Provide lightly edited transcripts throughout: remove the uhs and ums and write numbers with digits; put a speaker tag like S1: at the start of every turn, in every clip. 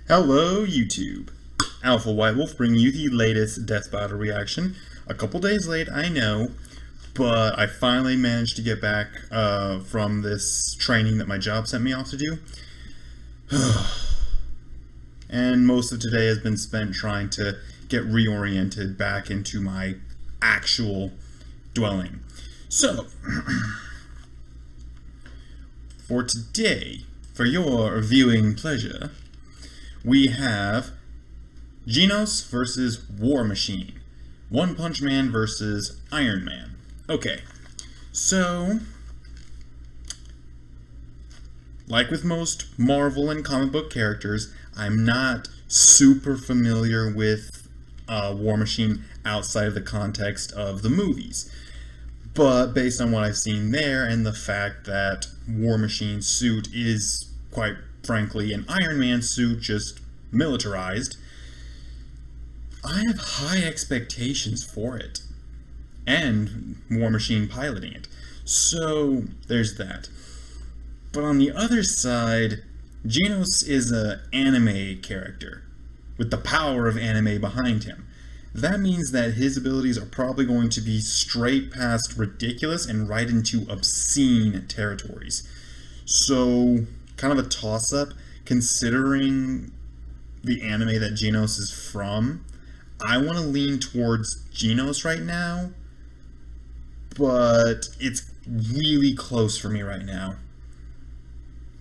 S1: Hello YouTube! Alpha White Wolf bringing you the latest DeathBattle reaction. A couple days late, I know, but I finally managed to get back from this training that my job sent me off to do. And most of today has been spent trying to get reoriented back into my actual dwelling. So, for today, for your viewing pleasure, we have Genos versus War Machine. One Punch Man versus Iron Man. Okay, so, like with most Marvel and comic book characters, I'm not super familiar with War Machine outside of the context of the movies. But based on what I've seen there and the fact that War Machine's suit is, quite frankly, an Iron Man suit just militarized, I have high expectations for it. And War Machine piloting it. So, there's that. But on the other side, Genos is an anime character, with the power of anime behind him. That means that his abilities are probably going to be straight past ridiculous and right into obscene territories. So, kind of a toss-up, considering the anime that Genos is from. I want to lean towards Genos right now, but it's really close for me right now.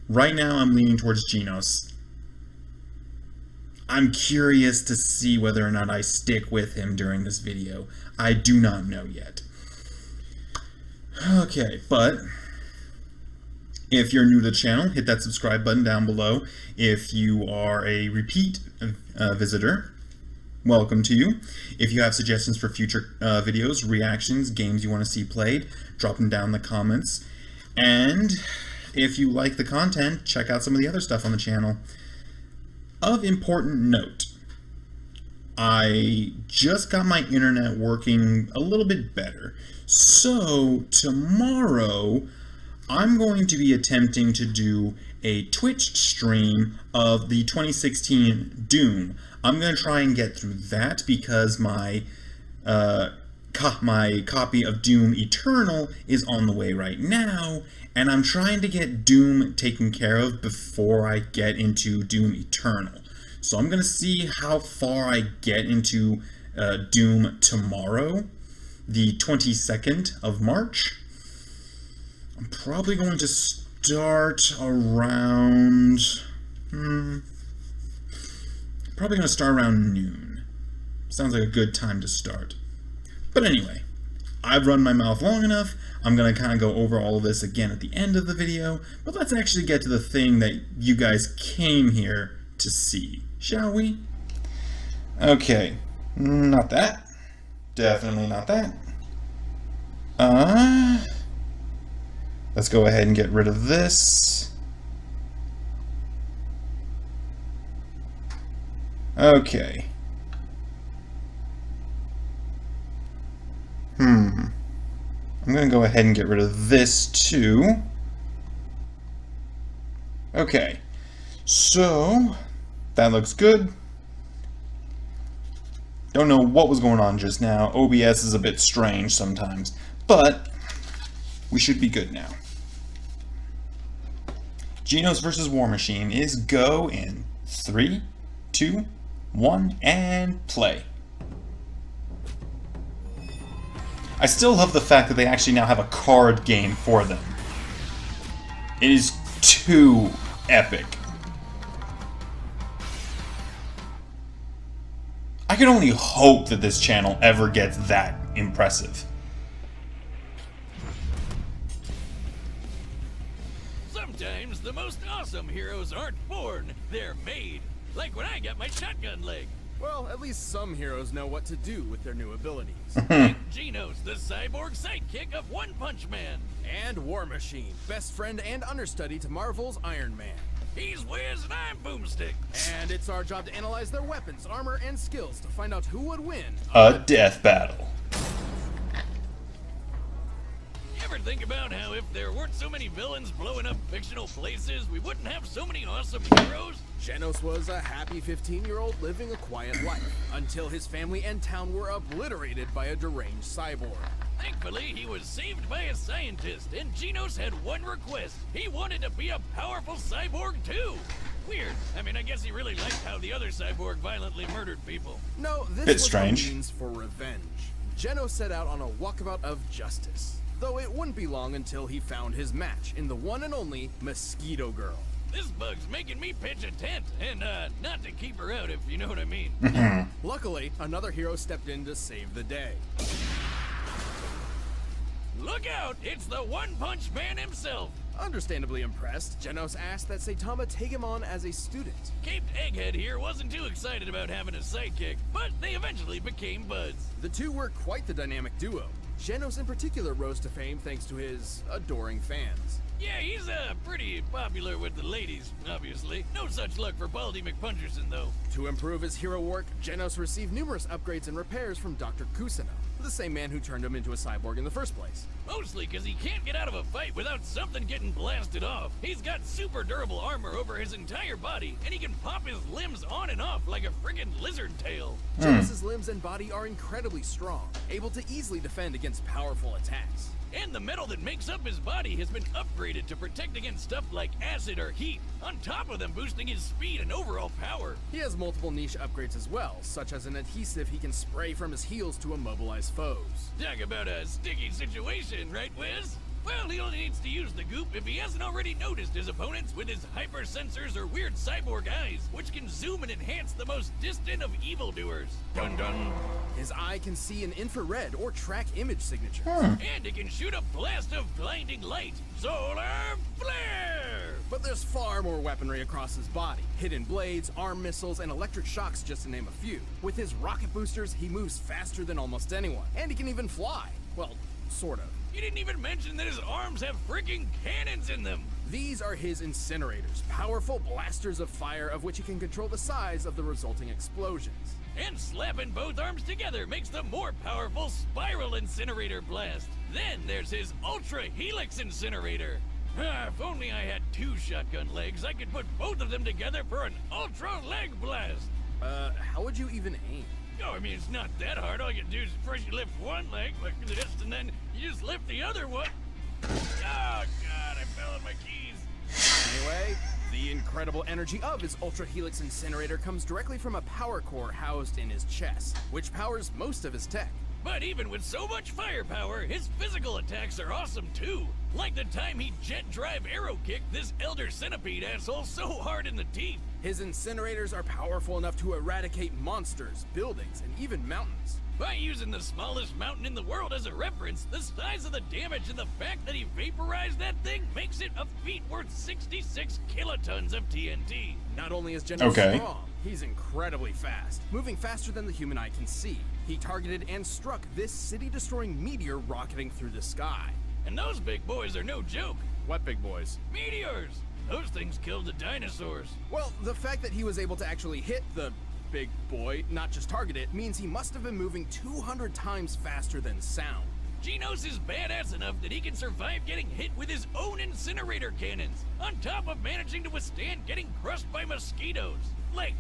S1: Right now, I'm leaning towards Genos. I'm curious to see whether or not I stick with him during this video. I do not know yet. Okay, but if you're new to the channel, hit that subscribe button down below. If you are a repeat visitor, welcome to you. If you have suggestions for future videos, reactions, games you want to see played, drop them down in the comments. And if you like the content, check out some of the other stuff on the channel. Of important note, I just got my internet working a little bit better. So tomorrow, I'm going to be attempting to do a Twitch stream of the 2016 Doom. I'm going to try and get through that because my copy of Doom Eternal is on the way right now, and I'm trying to get Doom taken care of before I get into Doom Eternal. So I'm going to see how far I get into Doom tomorrow, the 22nd of March. I'm probably going to start around... probably going to start around noon. Sounds like a good time to start. But anyway, I've run my mouth long enough. I'm going to kind of go over all of this again at the end of the video. But let's actually get to the thing that you guys came here to see, shall we? Okay, not that. Definitely not that. Let's go ahead and get rid of this. Okay. I'm going to go ahead and get rid of this too. Okay. So, that looks good. Don't know what was going on just now. OBS is a bit strange sometimes, but we should be good now. Genos versus War Machine is go in 3, 2, 1, and play. I still love the fact that they actually now have a card game for them. It is too epic. I can only hope that this channel ever gets that impressive.
S2: Sometimes the most awesome heroes aren't born, they're made. Like when I got my shotgun leg.
S3: Well, at least some heroes know what to do with their new abilities.
S2: Like Genos, the cyborg sidekick of One Punch Man.
S3: And War Machine, best friend and understudy to Marvel's Iron Man.
S2: He's Wiz and I'm Boomstick.
S3: And it's our job to analyze their weapons, armor, and skills to find out who would win
S1: A death battle.
S2: You ever ever think about how if there weren't so many villains blowing up fictional places, we wouldn't have so many awesome heroes?
S3: Genos was a happy 15-year-old living a quiet life until his family and town were obliterated by a deranged cyborg.
S2: Thankfully, he was saved by a scientist, and Genos had one request. He wanted to be a powerful cyborg too. Weird. I mean, I guess he really liked how the other cyborg violently murdered people.
S3: No, this
S1: It's
S3: was
S1: strange.
S3: a means for revenge. Genos set out on a walkabout of justice, though it wouldn't be long until he found his match in the one and only Mosquito Girl.
S2: This bug's making me pitch a tent, and not to keep her out, if you know what I mean.
S3: Luckily, another hero stepped in to save the day.
S2: Look out! It's the One Punch Man himself!
S3: Understandably impressed, Genos asked that Saitama take him on as a student.
S2: Caped Egghead here wasn't too excited about having a sidekick, but they eventually became buds.
S3: The two were quite the dynamic duo. Genos in particular rose to fame thanks to his adoring fans.
S2: Yeah, he's pretty popular with the ladies, obviously. No such luck for Baldy McPuncherson, though.
S3: To improve his hero work, Genos received numerous upgrades and repairs from Dr. Kusano, the same man who turned him into a cyborg in the first place.
S2: Mostly because he can't get out of a fight without something getting blasted off. He's got super durable armor over his entire body, and he can pop his limbs on and off like a friggin' lizard tail.
S3: Genos' limbs and body are incredibly strong, able to easily defend against powerful attacks.
S2: And the metal that makes up his body has been upgraded to protect against stuff like acid or heat, on top of them boosting his speed and overall power.
S3: He has multiple niche upgrades as well, such as an adhesive he can spray from his heels to immobilize foes.
S2: Talk about a sticky situation, right, Wiz? Well, he only needs to use the goop if he hasn't already noticed his opponents with his hyper sensors or weird cyborg eyes, which can zoom and enhance the most distant of evildoers. Dun dun.
S3: His eye can see an infrared or track image signature.
S2: And it can shoot a blast of blinding light. Solar flare!
S3: But there's far more weaponry across his body. Hidden blades, arm missiles, and electric shocks just to name a few. With his rocket boosters, he moves faster than almost anyone. And he can even fly. Well, sort of.
S2: You didn't even mention that his arms have freaking cannons in them.
S3: These are his incinerators, powerful blasters of fire of which he can control the size of the resulting explosions.
S2: And slapping both arms together makes the more powerful spiral incinerator blast. Then there's his ultra helix incinerator. If only I had two shotgun legs, I could put both of them together for an ultra leg blast.
S3: How would you even aim?
S2: Oh, I mean, it's not that hard. All you do is first you lift one leg like this, and then you just lift the other one. Oh, God, I fell on my keys.
S3: Anyway, the incredible energy of his Ultra Helix incinerator comes directly from a power core housed in his chest, which powers most of his tech.
S2: But even with so much firepower, his physical attacks are awesome too. Like the time he jet drive arrow kicked this Elder Centipede asshole so hard in the teeth.
S3: His incinerators are powerful enough to eradicate monsters, buildings, and even mountains.
S2: By using the smallest mountain in the world as a reference, the size of the damage and the fact that he vaporized that thing makes it a feat worth 66 kilotons of TNT.
S3: Not only is Genos strong, he's incredibly fast, moving faster than the human eye can see. He targeted and struck this city-destroying meteor rocketing through the sky.
S2: And those big boys are no joke.
S3: What big boys?
S2: Meteors! Those things killed the dinosaurs.
S3: Well, the fact that he was able to actually hit the big boy, not just target it, means he must have been moving 200 times faster than sound.
S2: Genos is badass enough that he can survive getting hit with his own incinerator cannons, on top of managing to withstand getting crushed by mosquitoes. Like,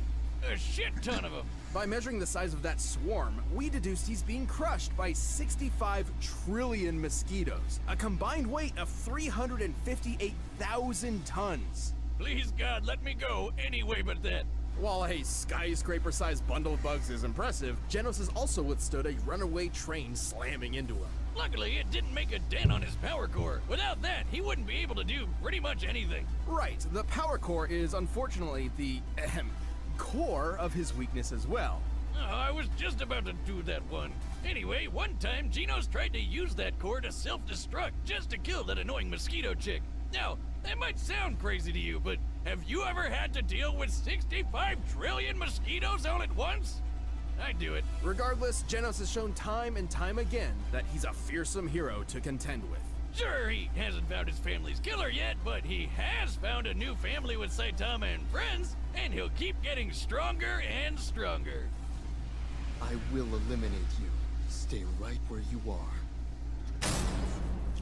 S2: a shit ton of them.
S3: By measuring the size of that swarm, we deduced he's being crushed by 65 trillion mosquitoes, a combined weight of 358,000 tons.
S2: Please, God, let me go any way but that.
S3: While a skyscraper-sized bundle of bugs is impressive, Genos has also withstood a runaway train slamming into him.
S2: Luckily, it didn't make a dent on his power core. Without that, he wouldn't be able to do pretty much anything.
S3: Right, the power core is unfortunately the, core of his weakness as well.
S2: Oh, I was just about to do that one. Anyway, one time, Genos tried to use that core to self-destruct just to kill that annoying mosquito chick. Now, that might sound crazy to you, but have you ever had to deal with 65 trillion mosquitoes all at once? I'd do it.
S3: Regardless, Genos has shown time and time again that he's a fearsome hero to contend with.
S2: Sure, he hasn't found his family's killer yet, but he has found a new family with Saitama and friends, and he'll keep getting stronger and stronger.
S4: I will eliminate you. Stay right where you are.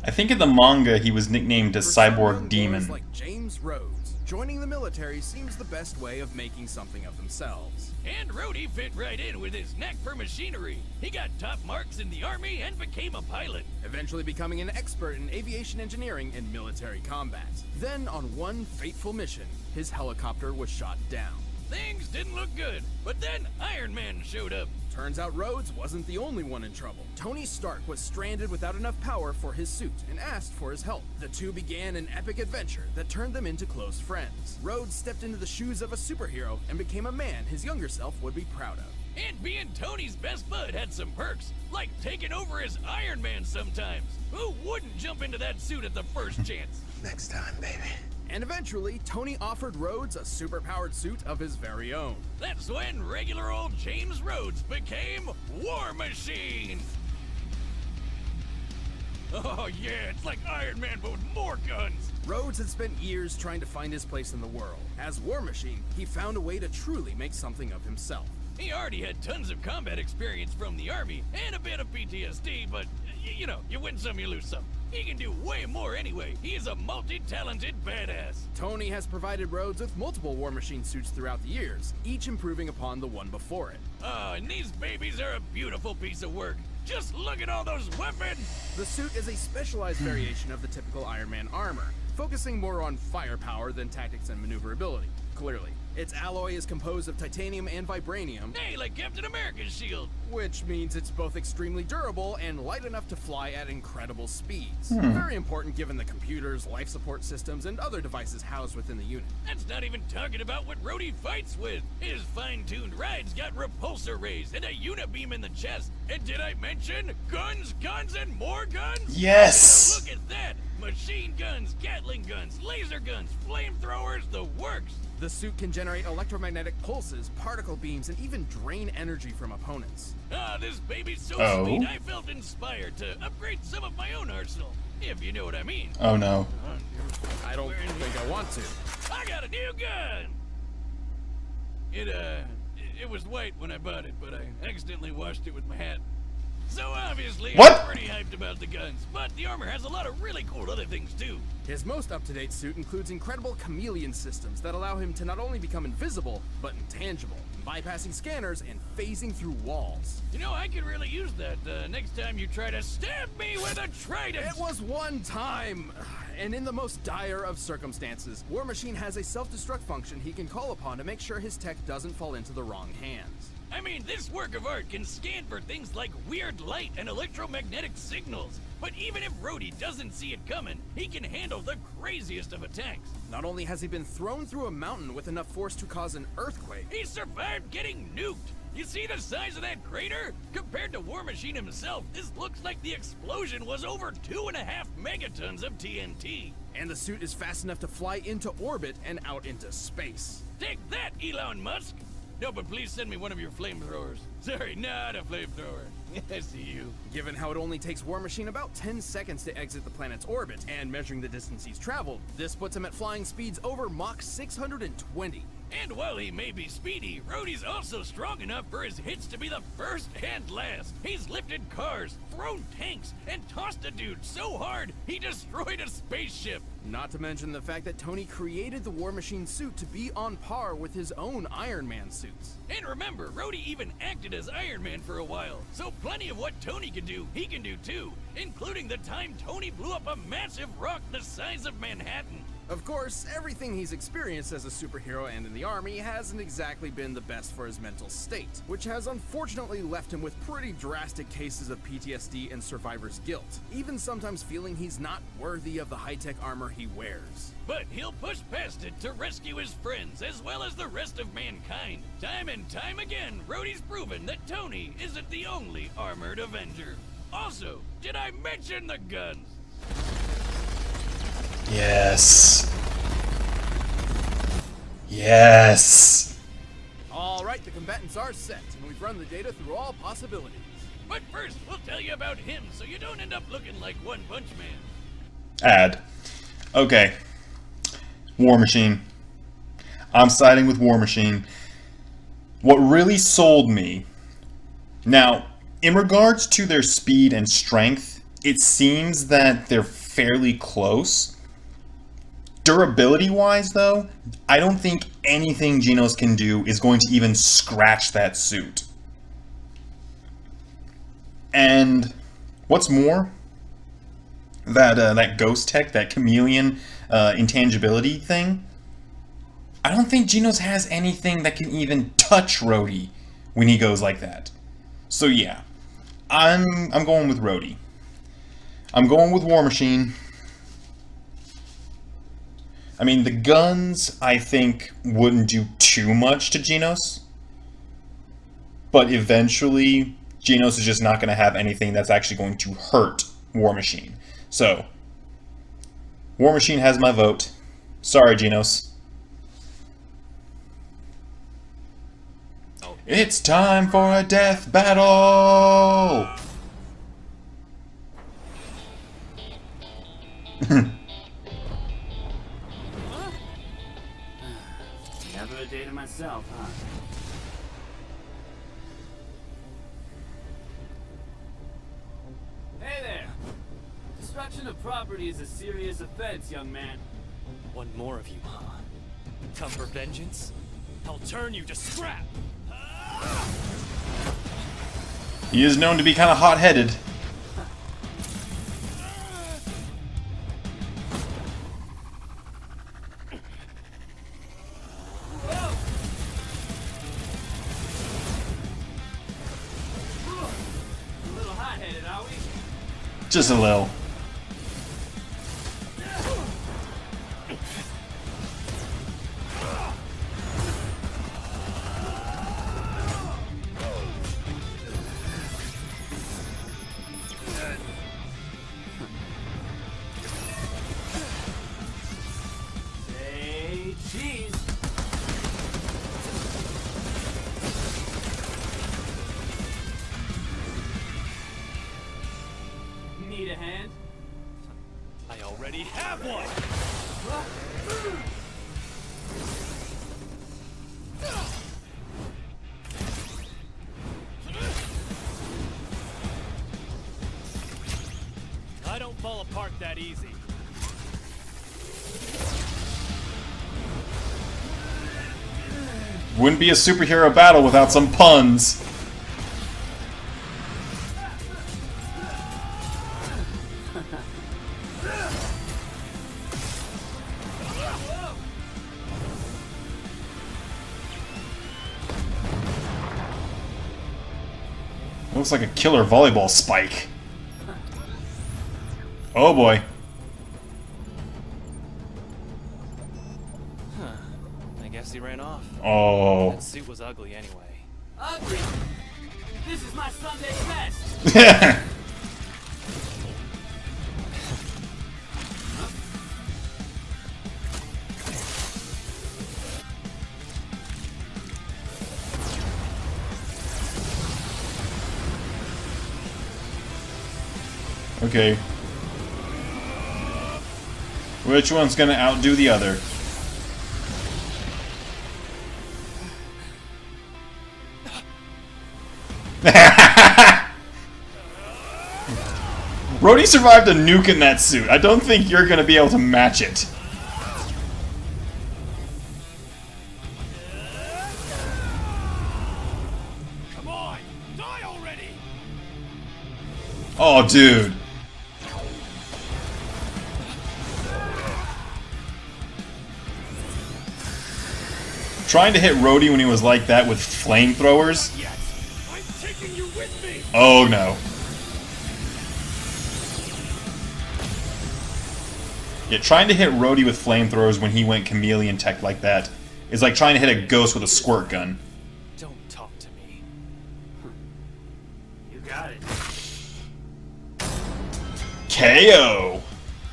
S1: I think in the manga he was nicknamed as
S3: For some
S1: Cyborg
S3: young
S1: Demon.
S3: boys like James Rhodes, joining the military seems the best way of making something of themselves.
S2: And Rhodey fit right in with his knack for machinery. He got top marks in the army and became a pilot.
S3: Eventually becoming an expert in aviation engineering and military combat. Then, on one fateful mission, his helicopter was shot down.
S2: Things didn't look good, but then Iron Man showed up.
S3: Turns out Rhodes wasn't the only one in trouble. Tony Stark was stranded without enough power for his suit and asked for his help. The two began an epic adventure that turned them into close friends. Rhodes stepped into the shoes of a superhero and became a man his younger self would be proud of.
S2: And being Tony's best bud had some perks, like taking over as Iron Man sometimes. Who wouldn't jump into that suit at the first chance?
S4: Next time, baby.
S3: And eventually, Tony offered Rhodes a superpowered suit of his very own.
S2: That's when regular old James Rhodes became War Machine. Oh yeah, it's like Iron Man but with more guns.
S3: Rhodes had spent years trying to find his place in the world. As War Machine, he found a way to truly make something of himself.
S2: He already had tons of combat experience from the army and a bit of PTSD, but you know, you win some, you lose some. He can do way more anyway. He is a multi-talented badass.
S3: Tony has provided Rhodes with multiple War Machine suits throughout the years, each improving upon the one before it.
S2: Oh, and these babies are a beautiful piece of work. Just look at all those weapons!
S3: The suit is a specialized variation of the typical Iron Man armor, focusing more on firepower than tactics and maneuverability, clearly. Its alloy is composed of titanium and vibranium,
S2: Hey, like Captain America's shield.
S3: which means it's both extremely durable and light enough to fly at incredible speeds. Very important given the computers, life support systems, and other devices housed within the unit.
S2: That's not even talking about what Rhodey fights with. His fine-tuned rides got repulsor rays and a unibeam in the chest. And did I mention guns, guns, and more guns?
S1: Yes!
S2: Look at that! Machine guns, Gatling guns, laser guns, flamethrowers, the works.
S3: The suit can generate electromagnetic pulses, particle beams, and even drain energy from opponents.
S2: Ah, this baby's so
S1: Oh.
S2: sweet, I felt inspired to upgrade some of my own arsenal. If you know what I mean.
S1: Oh no.
S3: I don't think I want to.
S2: I got a new gun! It was white when I bought it, but I accidentally washed it with my hat. So obviously,
S1: What?
S2: I'm pretty hyped about the guns, but the armor has a lot of really cool other things too.
S3: His most up-to-date suit includes incredible chameleon systems that allow him to not only become invisible, but intangible, bypassing scanners and phasing through walls.
S2: You know, I could really use that next time you try to stab me with a trident!
S3: It was one time! And in the most dire of circumstances, War Machine has a self-destruct function he can call upon to make sure his tech doesn't fall into the wrong hands.
S2: I mean, this work of art can scan for things like weird light and electromagnetic signals. But even if Rhodey doesn't see it coming, he can handle the craziest of attacks.
S3: Not only has he been thrown through a mountain with enough force to cause an earthquake,
S2: He survived getting nuked. You see the size of that crater? Compared to War Machine himself, this looks like the explosion was over 2.5 megatons of TNT.
S3: and the suit is fast enough to fly into orbit and out into space.
S2: Take that, Elon Musk! No, but please send me one of your flamethrowers. Sorry, not a flamethrower. I see you.
S3: Given how it only takes War Machine about 10 seconds to exit the planet's orbit, and measuring the distance he's traveled, this puts him at flying speeds over Mach 620.
S2: And while he may be speedy, Rhodey's also strong enough for his hits to be the first and last. He's lifted cars, thrown tanks, and tossed a dude so hard he destroyed a spaceship.
S3: Not to mention the fact that Tony created the War Machine suit to be on par with his own Iron Man suits.
S2: And remember, Rhodey even acted as Iron Man for a while, so plenty of what Tony can do, he can do too, including the time Tony blew up a massive rock the size of Manhattan.
S3: Of course, everything he's experienced as a superhero and in the army hasn't exactly been the best for his mental state, which has unfortunately left him with pretty drastic cases of PTSD and survivor's guilt, even sometimes feeling he's not worthy of the high-tech armor he wears.
S2: But he'll push past it to rescue his friends as well as the rest of mankind. Time and time again, Rhodey's proven that Tony isn't the only armored Avenger. Also, did I mention the guns?
S1: Yes. Yes.
S3: Alright, the combatants are set, and we've run the data through all possibilities.
S2: But first, we'll tell you about him so you don't end up looking like One Punch Man.
S1: Add. Okay. War Machine. I'm siding with War Machine. What really sold me... Now, in regards to their speed and strength, it seems that they're fairly close. Durability-wise, though, I don't think anything Genos can do is going to even scratch that suit. And what's more, that ghost tech, that chameleon intangibility thing, I don't think Genos has anything that can even touch Rhodey when he goes like that. So yeah, I'm going with Rhodey. I'm going with War Machine. I mean, the guns, I think, wouldn't do too much to Genos. But eventually, Genos is just not going to have anything that's actually going to hurt War Machine. So, War Machine has my vote. Sorry, Genos. It's time for a death battle!
S4: Never a day to myself, huh? Hey there! Destruction of property is a serious offense, young man.
S5: One more of you, huh? Come for vengeance? I'll turn you to scrap!
S1: He is known to be kind of hot-headed.
S4: A little hot-headed, are we?
S1: Just a little.
S4: Say cheese! Need a hand?
S5: I already have one! I don't fall apart that easy.
S1: Wouldn't be a superhero battle without some puns. Looks like a killer volleyball spike. Oh boy.
S5: I guess he ran off.
S1: Oh.
S5: That suit was ugly anyway.
S4: Ugly! This is my Sunday best!
S1: Okay. Which one's gonna outdo the other? Rhodey survived a nuke in that suit. I don't think you're gonna be able to match it.
S2: Come on, die already!
S1: Oh, dude. Trying to hit Rhodey when he was like that with flamethrowers?
S2: Yes, I'm taking you with me!
S1: Oh no. Yeah, trying to hit Rhodey with flamethrowers when he went chameleon tech like that is like trying to hit a ghost with a squirt gun.
S5: Don't talk to me.
S4: You got it.
S1: KO!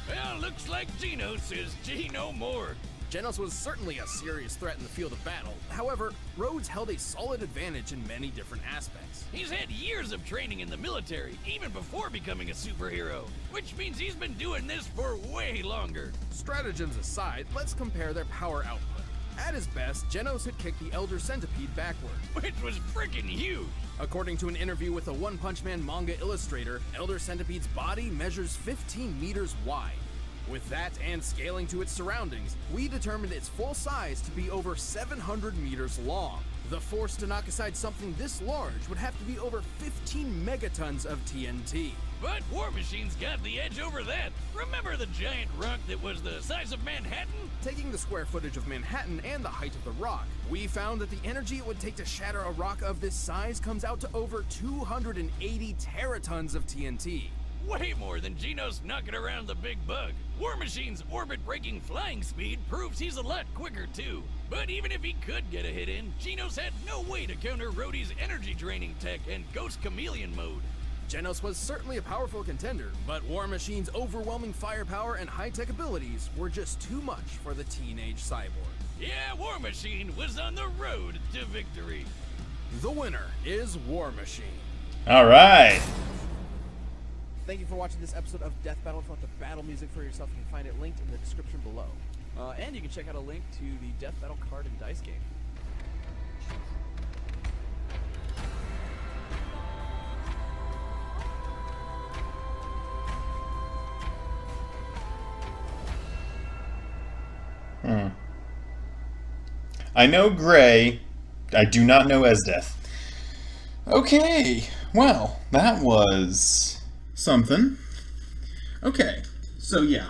S2: Well, looks like Genos is G no more.
S3: Genos was certainly a serious threat in the field of battle. However, Rhodes held a solid advantage in many different aspects.
S2: He's had years of training in the military, even before becoming a superhero, which means he's been doing this for way longer.
S3: Stratagems aside, let's compare their power output. At his best, Genos had kicked the Elder Centipede backward.
S2: Which was freaking huge.
S3: According to an interview with a One Punch Man manga illustrator, Elder Centipede's body measures 15 meters wide. With that and scaling to its surroundings, we determined its full size to be over 700 meters long. The force to knock aside something this large would have to be over 15 megatons of TNT.
S2: But War Machine's got the edge over that. Remember the giant rock that was the size of Manhattan?
S3: Taking the square footage of Manhattan and the height of the rock, we found that the energy it would take to shatter a rock of this size comes out to over 280 teratons of TNT.
S2: Way more than Genos knocking around the big bug. War Machine's orbit-breaking flying speed proves he's a lot quicker too. But even if he could get a hit in, Genos had no way to counter Rhodey's energy-draining tech and Ghost Chameleon mode.
S3: Genos was certainly a powerful contender, but War Machine's overwhelming firepower and high-tech abilities were just too much for the teenage cyborg.
S2: Yeah, War Machine was on the road to victory.
S3: The winner is War Machine.
S1: All right.
S6: Thank you for watching this episode of Death Battle. If you want the battle music for yourself, you can find it linked in the description below. And you can check out a link to the Death Battle card and dice game.
S1: I know Gray. I do not know Esdeath. Okay, well, that was something. Okay, so yeah.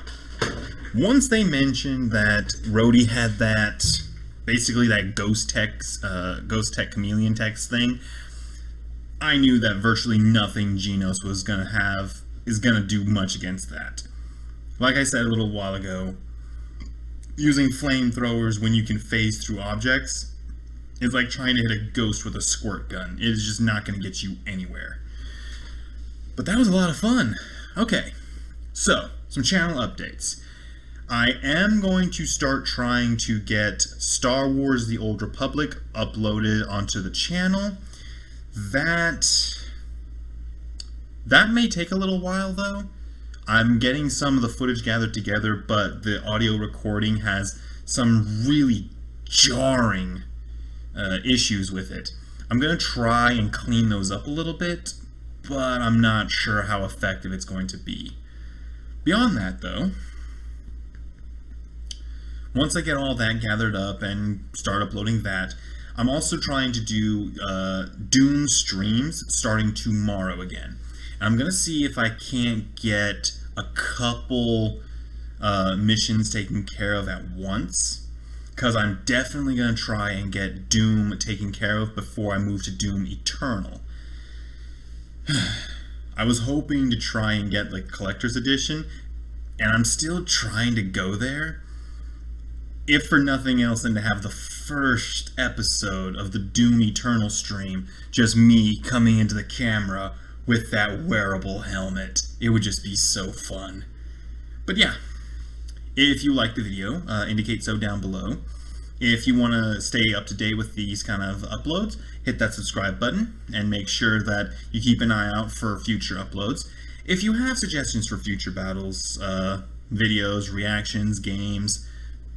S1: Once they mentioned that Rhodey had that, basically that ghost tech chameleon text thing, I knew that virtually nothing Genos was gonna have is gonna do much against that. Like I said a little while ago, using flamethrowers when you can phase through objects is like trying to hit a ghost with a squirt gun. It is just not going to get you anywhere. But that was a lot of fun. Okay, so some channel updates. I am going to start trying to get Star Wars The Old Republic uploaded onto the channel. That may take a little while though. I'm getting some of the footage gathered together, but the audio recording has some really jarring issues with it. I'm going to try and clean those up a little bit, but I'm not sure how effective it's going to be. Beyond that, though, once I get all that gathered up and start uploading that, I'm also trying to do Doom streams starting tomorrow again. I'm going to see if I can't get a couple missions taken care of at once, because I'm definitely going to try and get Doom taken care of before I move to Doom Eternal. I was hoping to try and get like Collector's Edition, and I'm still trying to go there, if for nothing else than to have the first episode of the Doom Eternal stream just me coming into the camera with that wearable helmet. It would just be so fun. But yeah, if you like the video, indicate so down below. If you want to stay up to date with these kind of uploads, hit that subscribe button and make sure that you keep an eye out for future uploads. If you have suggestions for future battles, videos, reactions, games,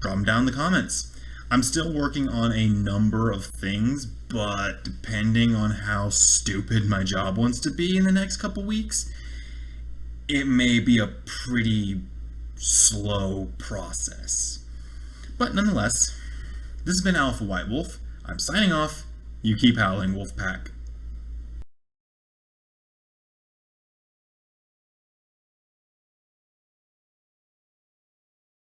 S1: drop them down in the comments. I'm still working on a number of things, but depending on how stupid my job wants to be in the next couple weeks, it may be a pretty slow process. But nonetheless, this has been Alpha White Wolf. I'm signing off. You keep howling, Wolfpack.